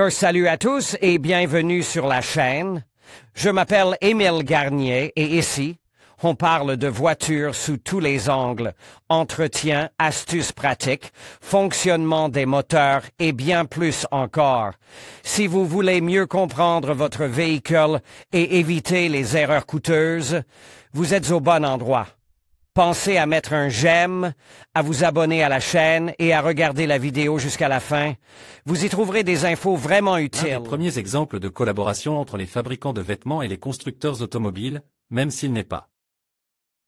Salut à tous et bienvenue sur la chaîne. Je m'appelle Émile Garnier et ici, on parle de voitures sous tous les angles, entretien, astuces pratiques, fonctionnement des moteurs et bien plus encore. Si vous voulez mieux comprendre votre véhicule et éviter les erreurs coûteuses, vous êtes au bon endroit. Pensez à mettre un j'aime, à vous abonner à la chaîne et à regarder la vidéo jusqu'à la fin. Vous y trouverez des infos vraiment utiles. Un des premiers exemples de collaboration entre les fabricants de vêtements et les constructeurs automobiles, même s'il n'est pas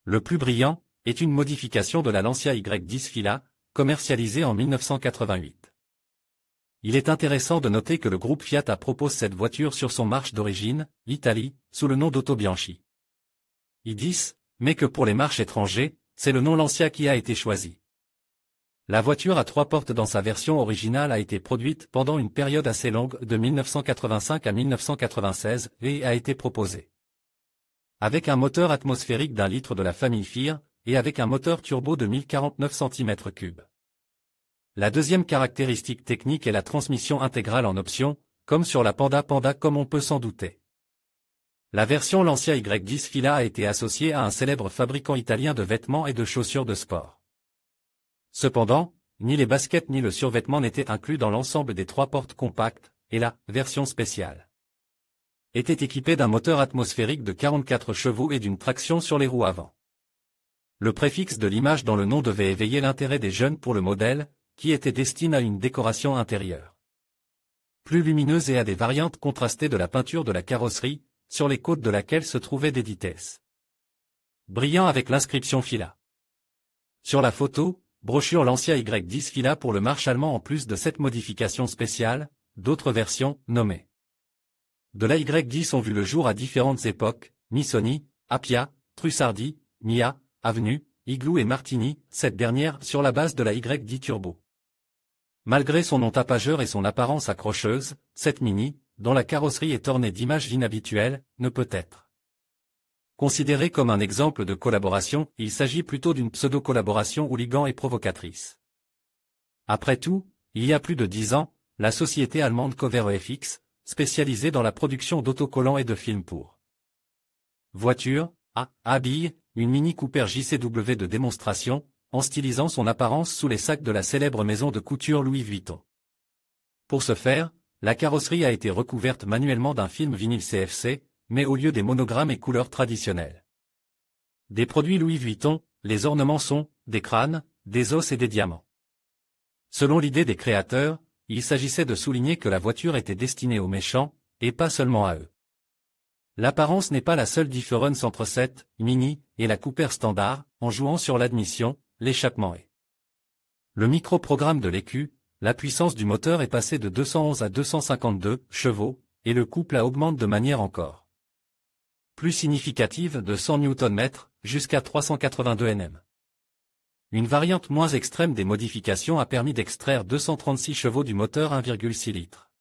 le plus brillant, est une modification de la Lancia Y10 Fila, commercialisée en 1988. Il est intéressant de noter que le groupe Fiat propose cette voiture sur son marche d'origine, l'Italie, sous le nom d'Auto Bianchi. I10, mais que pour les marches étrangers, c'est le nom Lancia qui a été choisi. La voiture à 3 portes dans sa version originale a été produite pendant une période assez longue de 1985 à 1996 et a été proposée avec un moteur atmosphérique d'1 litre de la famille FIR et avec un moteur turbo de 1049 cm3. La deuxième caractéristique technique est la transmission intégrale en option, comme sur la Panda comme on peut s'en douter. La version Lancia Y10 Fila a été associée à un célèbre fabricant italien de vêtements et de chaussures de sport. Cependant, ni les baskets ni le survêtement n'étaient inclus dans l'ensemble des 3 portes compactes, et la version spéciale était équipée d'un moteur atmosphérique de 44 chevaux et d'une traction sur les roues avant. Le préfixe de l'image dans le nom devait éveiller l'intérêt des jeunes pour le modèle, qui était destiné à une décoration intérieure plus lumineuse et à des variantes contrastées de la peinture de la carrosserie, sur les côtes de laquelle se trouvaient des dites. Brillant avec l'inscription Fila. Sur la photo, brochure Lancia Y10 Fila pour le marche allemand en plus de cette modification spéciale, d'autres versions, nommées de la Y10 ont vu le jour à différentes époques, Missoni, Appia, Trussardi, Mia, Avenue, Igloo et Martini, cette dernière sur la base de la Y10 Turbo. Malgré son nom tapageur et son apparence accrocheuse, cette Mini, dont la carrosserie est ornée d'images inhabituelles, ne peut être considérée comme un exemple de collaboration, il s'agit plutôt d'une pseudo-collaboration hooligan et provocatrice. Après tout, il y a plus de 10 ans, la société allemande CoverFX, spécialisée dans la production d'autocollants et de films pour voitures, a habillé une Mini Cooper JCW de démonstration, en stylisant son apparence sous les sacs de la célèbre maison de couture Louis Vuitton. Pour ce faire, la carrosserie a été recouverte manuellement d'un film vinyle CFC, mais au lieu des monogrammes et couleurs traditionnelles des produits Louis Vuitton, les ornements sont des crânes, des os et des diamants. Selon l'idée des créateurs, il s'agissait de souligner que la voiture était destinée aux méchants, et pas seulement à eux. L'apparence n'est pas la seule différence entre cette Mini et la Cooper standard, en jouant sur l'admission, l'échappement et le microprogramme de l'écu. La puissance du moteur est passée de 211 à 252 chevaux, et le couple augmente de manière encore plus significative de 100 Nm, jusqu'à 382 Nm. Une variante moins extrême des modifications a permis d'extraire 236 chevaux du moteur 1,6 litres.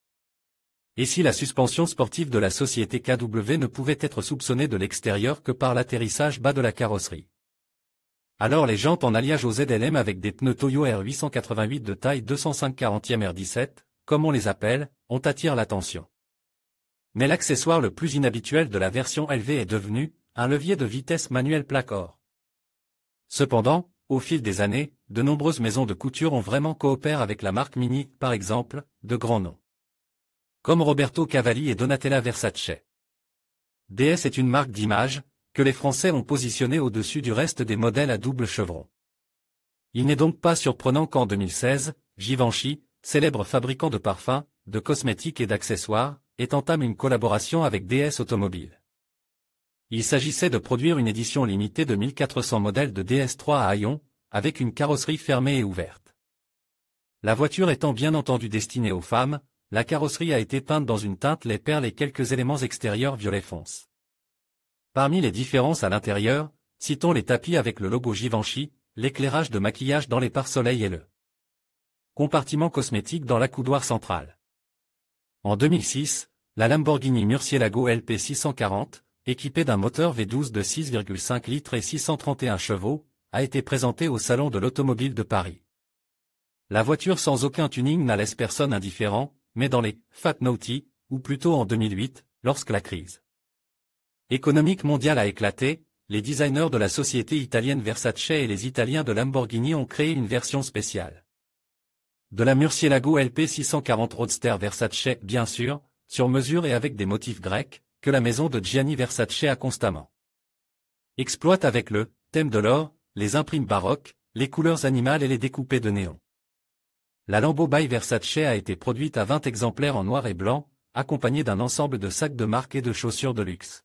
Et si la suspension sportive de la société KW ne pouvait être soupçonnée de l'extérieur que par l'atterrissage bas de la carrosserie, alors les jantes en alliage au ZLM avec des pneus Toyo R888 de taille 205/40e R17, comme on les appelle, ont attiré l'attention. Mais l'accessoire le plus inhabituel de la version LV est devenu un levier de vitesse manuel plaque or. Cependant, au fil des années, de nombreuses maisons de couture ont vraiment coopéré avec la marque Mini, par exemple, de grands noms comme Roberto Cavalli et Donatella Versace. DS est une marque d'image que les Français ont positionnée au-dessus du reste des modèles à double chevron. Il n'est donc pas surprenant qu'en 2016, Givenchy, célèbre fabricant de parfums, de cosmétiques et d'accessoires, ait entamé une collaboration avec DS Automobile. Il s'agissait de produire une édition limitée de 1400 modèles de DS3 à haillons, avec une carrosserie fermée et ouverte. La voiture étant bien entendu destinée aux femmes, la carrosserie a été peinte dans une teinte lait perle et quelques éléments extérieurs violet fonce. Parmi les différences à l'intérieur, citons les tapis avec le logo Givenchy, l'éclairage de maquillage dans les pare-soleil et le compartiment cosmétique dans l'accoudoir central. En 2006, la Lamborghini Murcielago LP 640, équipée d'un moteur V12 de 6,5 litres et 631 chevaux, a été présentée au Salon de l'Automobile de Paris. La voiture sans aucun tuning n'a laisse personne indifférent, mais dans les Fat Naughty, ou plutôt en 2008, lorsque la crise économique mondiale a éclaté, les designers de la société italienne Versace et les Italiens de Lamborghini ont créé une version spéciale de la Murcielago LP 640 Roadster Versace, bien sûr, sur mesure et avec des motifs grecs, que la maison de Gianni Versace a constamment exploite avec le thème de l'or, les imprimes baroques, les couleurs animales et les découpés de néon. La Lambo by Versace a été produite à 20 exemplaires en noir et blanc, accompagnée d'un ensemble de sacs de marque et de chaussures de luxe.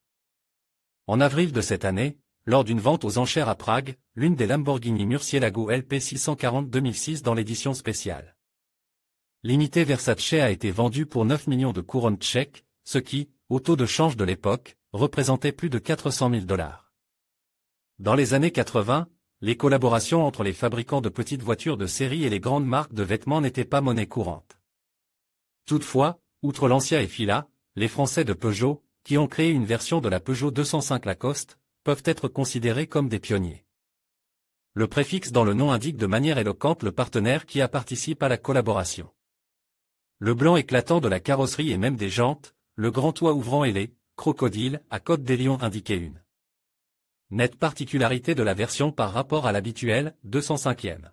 En avril de cette année, lors d'une vente aux enchères à Prague, l'une des Lamborghini Murcielago LP 640 2006 dans l'édition spéciale limitée Versace a été vendue pour 9 millions de couronnes tchèques, ce qui, au taux de change de l'époque, représentait plus de 400 000 $. Dans les années 80, les collaborations entre les fabricants de petites voitures de série et les grandes marques de vêtements n'étaient pas monnaie courante. Toutefois, outre Lancia et Fila, les Français de Peugeot, qui ont créé une version de la Peugeot 205 Lacoste, peuvent être considérés comme des pionniers. Le préfixe dans le nom indique de manière éloquente le partenaire qui a participé à la collaboration. Le blanc éclatant de la carrosserie et même des jantes, le grand toit ouvrant et les crocodiles à côte des lions indiquaient une nette particularité de la version par rapport à l'habituelle 205e.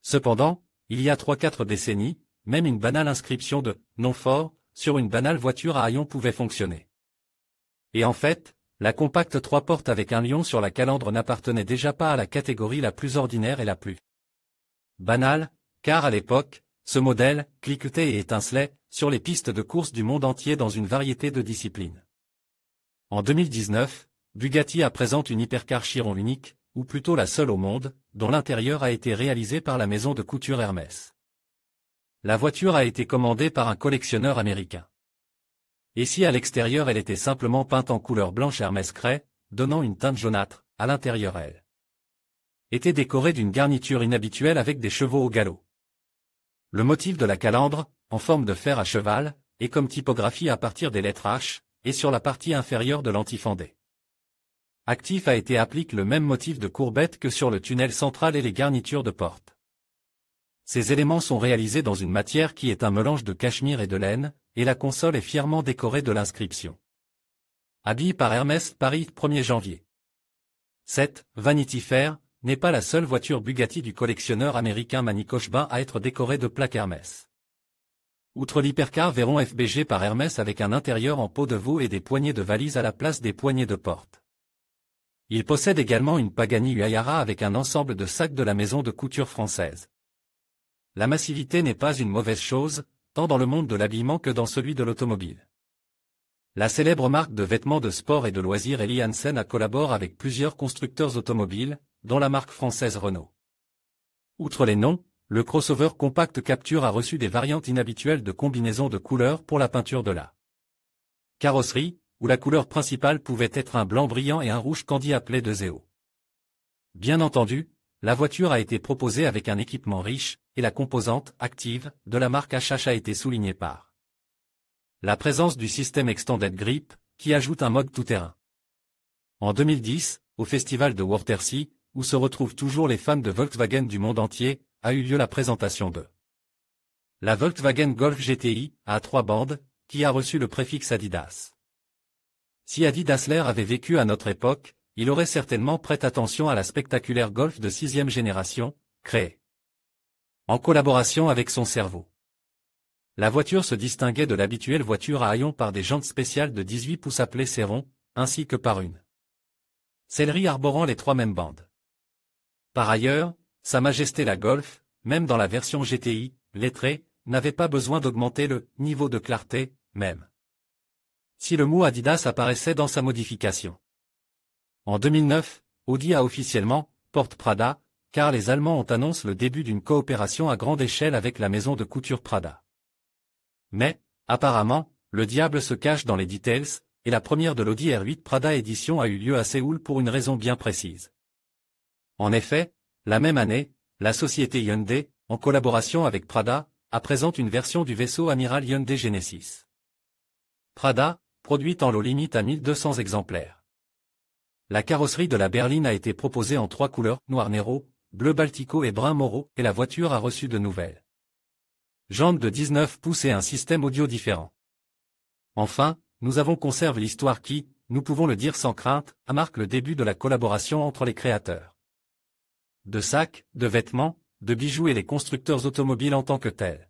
Cependant, il y a 3-4 décennies, même une banale inscription de « nom fort » sur une banale voiture à haillons pouvait fonctionner. Et en fait, la compacte 3 portes avec un lion sur la calandre n'appartenait déjà pas à la catégorie la plus ordinaire et la plus banale, car à l'époque, ce modèle cliquetait et étincelait sur les pistes de course du monde entier dans une variété de disciplines. En 2019, Bugatti présente une hypercar Chiron unique, ou plutôt la seule au monde, dont l'intérieur a été réalisé par la maison de couture Hermès. La voiture a été commandée par un collectionneur américain. Et si à l'extérieur elle était simplement peinte en couleur blanche Hermès craie, donnant une teinte jaunâtre, à l'intérieur elle était décorée d'une garniture inhabituelle avec des chevaux au galop. Le motif de la calandre, en forme de fer à cheval, est comme typographie à partir des lettres H, et sur la partie inférieure de l'antifendé. Actif a été appliqué le même motif de courbette que sur le tunnel central et les garnitures de porte. Ces éléments sont réalisés dans une matière qui est un mélange de cachemire et de laine, et la console est fièrement décorée de l'inscription. Habillé par Hermès, Paris, 1er janvier. Cette Vanity Fair n'est pas la seule voiture Bugatti du collectionneur américain Manny Cochbin à être décorée de plaques Hermès. Outre l'hypercar Veyron FBG par Hermès avec un intérieur en peau de veau et des poignées de valise à la place des poignées de porte. Il possède également une Pagani Huayra avec un ensemble de sacs de la maison de couture française. La massivité n'est pas une mauvaise chose, tant dans le monde de l'habillement que dans celui de l'automobile. La célèbre marque de vêtements de sport et de loisirs Helly Hansen collabore avec plusieurs constructeurs automobiles, dont la marque française Renault. Outre les noms, le crossover compact Capture a reçu des variantes inhabituelles de combinaisons de couleurs pour la peinture de la carrosserie, où la couleur principale pouvait être un blanc brillant et un rouge candi appelé de Zéo. Bien entendu, la voiture a été proposée avec un équipement riche, et la composante active de la marque HH a été soulignée par la présence du système Extended Grip, qui ajoute un mode tout-terrain. En 2010, au festival de Wörthersee, où se retrouvent toujours les fans de Volkswagen du monde entier, a eu lieu la présentation de la Volkswagen Golf GTI, à 3 bandes, qui a reçu le préfixe Adidas. Si Adi Dassler avait vécu à notre époque, il aurait certainement prêté attention à la spectaculaire Golf de 6e génération, créée en collaboration avec son cerveau. La voiture se distinguait de l'habituelle voiture à haillons par des jantes spéciales de 18 pouces appelées Céron, ainsi que par une sellerie arborant les 3 mêmes bandes. Par ailleurs, Sa Majesté la Golf, même dans la version GTI, lettrée, n'avait pas besoin d'augmenter le niveau de clarté, même si le mot Adidas apparaissait dans sa modification. En 2009, Audi a officiellement porte Prada, car les Allemands ont annoncé le début d'une coopération à grande échelle avec la maison de couture Prada. Mais, apparemment, le diable se cache dans les details, et la première de l'Audi R8 Prada édition a eu lieu à Séoul pour une raison bien précise. En effet, la même année, la société Hyundai, en collaboration avec Prada, présente une version du vaisseau amiral Hyundai Genesis. Prada, produite en lot limite à 1200 exemplaires. La carrosserie de la berline a été proposée en 3 couleurs, noir Nero, bleu Baltico et brun Moro, et la voiture a reçu de nouvelles jantes de 19 pouces et un système audio différent. Enfin, nous avons conservé l'histoire qui, nous pouvons le dire sans crainte, marque le début de la collaboration entre les créateurs de sacs, de vêtements, de bijoux et les constructeurs automobiles en tant que tels.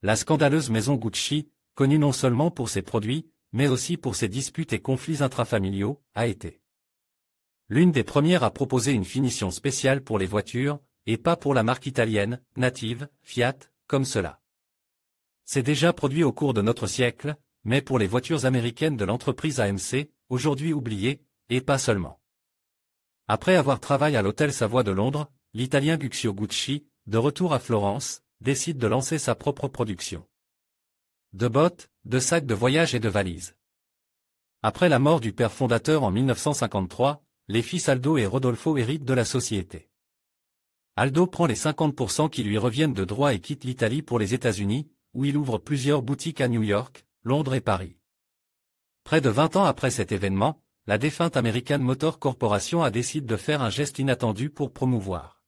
La scandaleuse maison Gucci, connue non seulement pour ses produits, mais aussi pour ses disputes et conflits intrafamiliaux, a été l'une des premières à proposer une finition spéciale pour les voitures, et pas pour la marque italienne, native, Fiat, comme cela s'est déjà produit au cours de notre siècle, mais pour les voitures américaines de l'entreprise AMC, aujourd'hui oubliées, et pas seulement. Après avoir travaillé à l'hôtel Savoie de Londres, l'Italien Guccio Gucci, de retour à Florence, décide de lancer sa propre production de bottes, de sacs de voyage et de valises. Après la mort du père fondateur en 1953, les fils Aldo et Rodolfo héritent de la société. Aldo prend les 50% qui lui reviennent de droit et quitte l'Italie pour les États-Unis, où il ouvre plusieurs boutiques à New York, Londres et Paris. Près de 20 ans après cet événement, la défunte American Motor Corporation a décidé de faire un geste inattendu pour promouvoir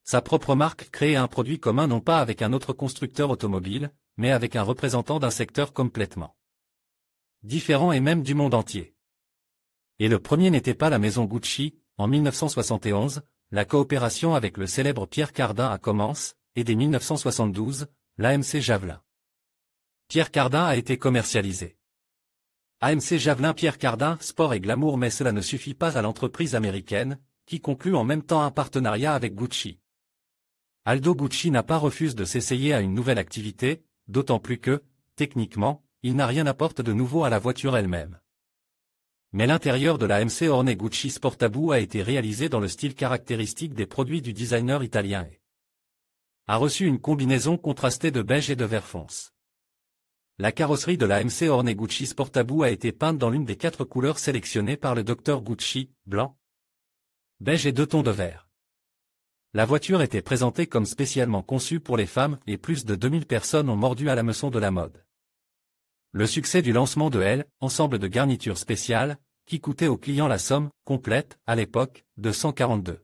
sa propre marque, créer un produit commun non pas avec un autre constructeur automobile, mais avec un représentant d'un secteur complètement différent et même du monde entier. Et le premier n'était pas la maison Gucci. En 1971, la coopération avec le célèbre Pierre Cardin a commencé, et dès 1972, l'AMC Javelin Pierre Cardin a été commercialisé. AMC Javelin Pierre Cardin, sport et glamour, mais cela ne suffit pas à l'entreprise américaine, qui conclut en même temps un partenariat avec Gucci. Aldo Gucci n'a pas refusé de s'essayer à une nouvelle activité, d'autant plus que, techniquement, il n'a rien apporté de nouveau à la voiture elle-même. Mais l'intérieur de la AMC Orne Gucci Sportabou a été réalisé dans le style caractéristique des produits du designer italien et a reçu une combinaison contrastée de beige et de vert fonce. La carrosserie de la AMC Orne Gucci Sportabou a été peinte dans l'une des 4 couleurs sélectionnées par le Dr Gucci, blanc, beige et 2 tons de vert. La voiture était présentée comme spécialement conçue pour les femmes et plus de 2000 personnes ont mordu à l'hameçon de la mode. Le succès du lancement de L, ensemble de garnitures spéciales, qui coûtait aux clients la somme, complète, à l'époque, de $142,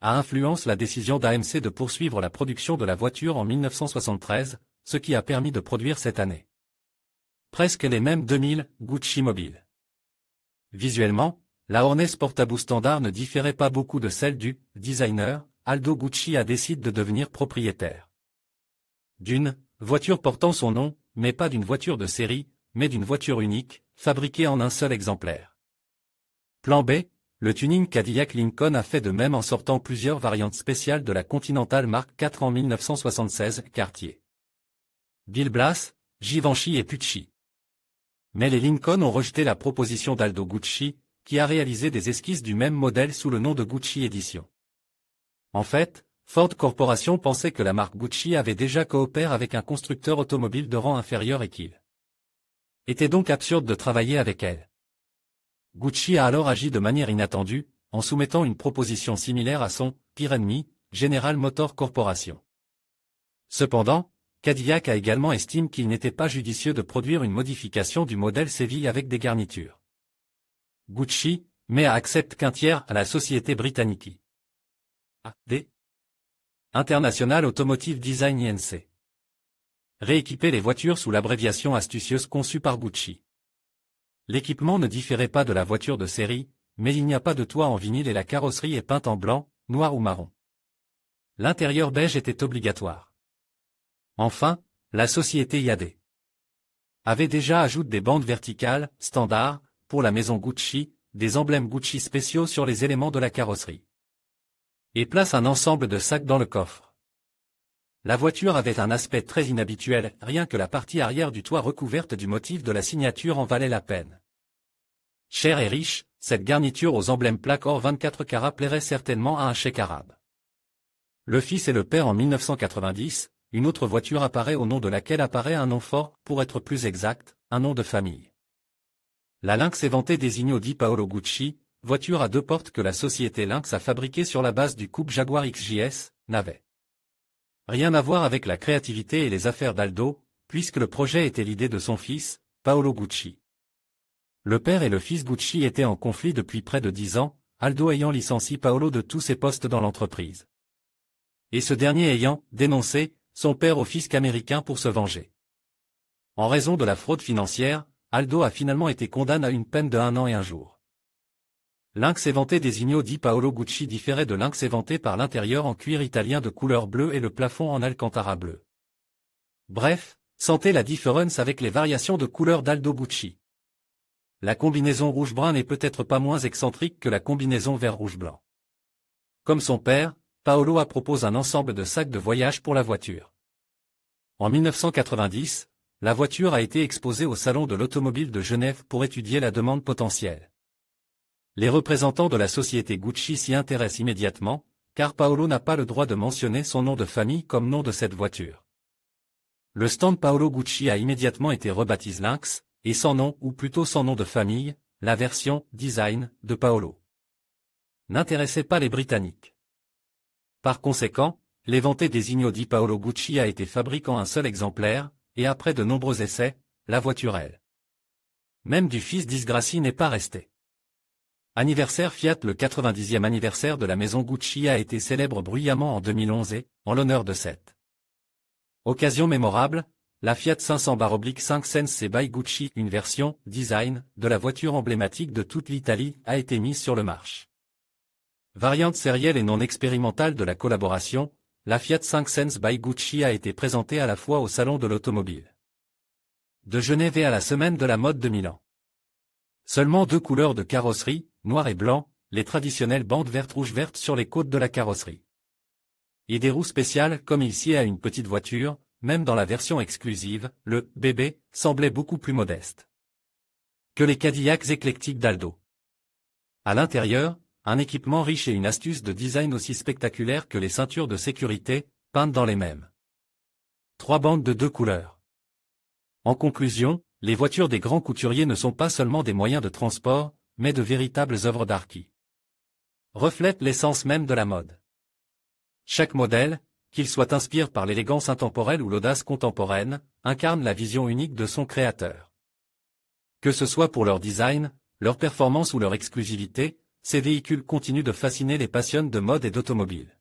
a influencé la décision d'AMC de poursuivre la production de la voiture en 1973, ce qui a permis de produire cette année presque les mêmes 2000 Gucci Mobile. Visuellement, la Orne Sportabou standard ne différait pas beaucoup de celle du designer. Aldo Gucci a décidé de devenir propriétaire d'une voiture portant son nom, mais pas d'une voiture de série, mais d'une voiture unique, fabriquée en un seul exemplaire. Plan B, le tuning Cadillac Lincoln a fait de même en sortant plusieurs variantes spéciales de la Continental Mark IV en 1976, Cartier, Bill Blass, Givenchy et Pucci. Mais les Lincoln ont rejeté la proposition d'Aldo Gucci, qui a réalisé des esquisses du même modèle sous le nom de Gucci Edition. En fait, Ford Corporation pensait que la marque Gucci avait déjà coopéré avec un constructeur automobile de rang inférieur et qu'il était donc absurde de travailler avec elle. Gucci a alors agi de manière inattendue, en soumettant une proposition similaire à son pire ennemi, General Motors Corporation. Cependant, Cadillac a également estimé qu'il n'était pas judicieux de produire une modification du modèle Seville avec des garnitures Gucci, mais accepte qu'un tiers à la société britannique AD International Automotive Design Inc. Rééquiper les voitures sous l'abréviation astucieuse conçue par Gucci. L'équipement ne différait pas de la voiture de série, mais il n'y a pas de toit en vinyle et la carrosserie est peinte en blanc, noir ou marron. L'intérieur beige était obligatoire. Enfin, la société IAD avait déjà ajouté des bandes verticales, standards, pour la maison Gucci, des emblèmes Gucci spéciaux sur les éléments de la carrosserie. Et place un ensemble de sacs dans le coffre. La voiture avait un aspect très inhabituel, rien que la partie arrière du toit recouverte du motif de la signature en valait la peine. Chère et riche, cette garniture aux emblèmes plaques or 24 carats plairait certainement à un cheikh arabe. Le fils et le père en 1990, une autre voiture apparaît au nom de laquelle apparaît un nom fort, pour être plus exact, un nom de famille. La Lynx éventée désigne Di Paolo Gucci, voiture à 2 portes que la société Lynx a fabriquée sur la base du coupe Jaguar XJS, n'avait rien à voir avec la créativité et les affaires d'Aldo, puisque le projet était l'idée de son fils, Paolo Gucci. Le père et le fils Gucci étaient en conflit depuis près de 10 ans, Aldo ayant licencié Paolo de tous ses postes dans l'entreprise. et ce dernier ayant dénoncé son père au fisc américain pour se venger. En raison de la fraude financière, Aldo a finalement été condamné à une peine de 1 an et 1 jour. Lynx éventé Designo di Paolo Gucci différait de lynx éventé par l'intérieur en cuir italien de couleur bleue et le plafond en alcantara bleu. Bref, sentez la différence avec les variations de couleur d'Aldo Gucci. La combinaison rouge-brun n'est peut-être pas moins excentrique que la combinaison vert-rouge-blanc. Comme son père, Paolo a proposé un ensemble de sacs de voyage pour la voiture. En 1990, la voiture a été exposée au Salon de l'Automobile de Genève pour étudier la demande potentielle. Les représentants de la société Gucci s'y intéressent immédiatement, car Paolo n'a pas le droit de mentionner son nom de famille comme nom de cette voiture. Le stand Paolo Gucci a immédiatement été rebaptisé Lynx, et sans nom ou plutôt sans nom de famille, la version « design » de Paolo n'intéressait pas les Britanniques. Par conséquent, l'éventé Designo di Paolo Gucci a été fabriqué en un seul exemplaire, et après de nombreux essais, la voiture elle. Même du fils Disgrazi n'est pas resté. Anniversaire Fiat. Le 90e anniversaire de la maison Gucci a été célèbre bruyamment en 2011 et, en l'honneur de cette occasion mémorable, la Fiat 500/5 Sense by Gucci, une version « design » de la voiture emblématique de toute l'Italie, a été mise sur le marché. Variante sérielle et non expérimentale de la collaboration, la Fiat 5 Sense by Gucci a été présentée à la fois au Salon de l'Automobile de Genève et à la Semaine de la Mode de Milan. Seulement 2 couleurs de carrosserie, noir et blanc, les traditionnelles bandes verte-rouge-verte sur les côtes de la carrosserie. Et des roues spéciales comme ici à une petite voiture, même dans la version exclusive, le « bébé » semblait beaucoup plus modeste que les Cadillacs éclectiques d'Aldo. À l'intérieur, un équipement riche et une astuce de design aussi spectaculaire que les ceintures de sécurité, peintes dans les mêmes 3 bandes de 2 couleurs. En conclusion, les voitures des grands couturiers ne sont pas seulement des moyens de transport, mais de véritables œuvres d'art qui reflètent l'essence même de la mode. Chaque modèle, qu'il soit inspiré par l'élégance intemporelle ou l'audace contemporaine, incarne la vision unique de son créateur. Que ce soit pour leur design, leur performance ou leur exclusivité, ces véhicules continuent de fasciner les passionnés de mode et d'automobile.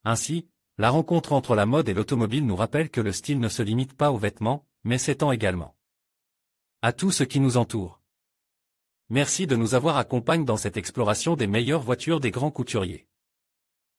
Ainsi, la rencontre entre la mode et l'automobile nous rappelle que le style ne se limite pas aux vêtements, mais s'étend également à tout ce qui nous entoure. Merci de nous avoir accompagnés dans cette exploration des meilleures voitures des grands couturiers.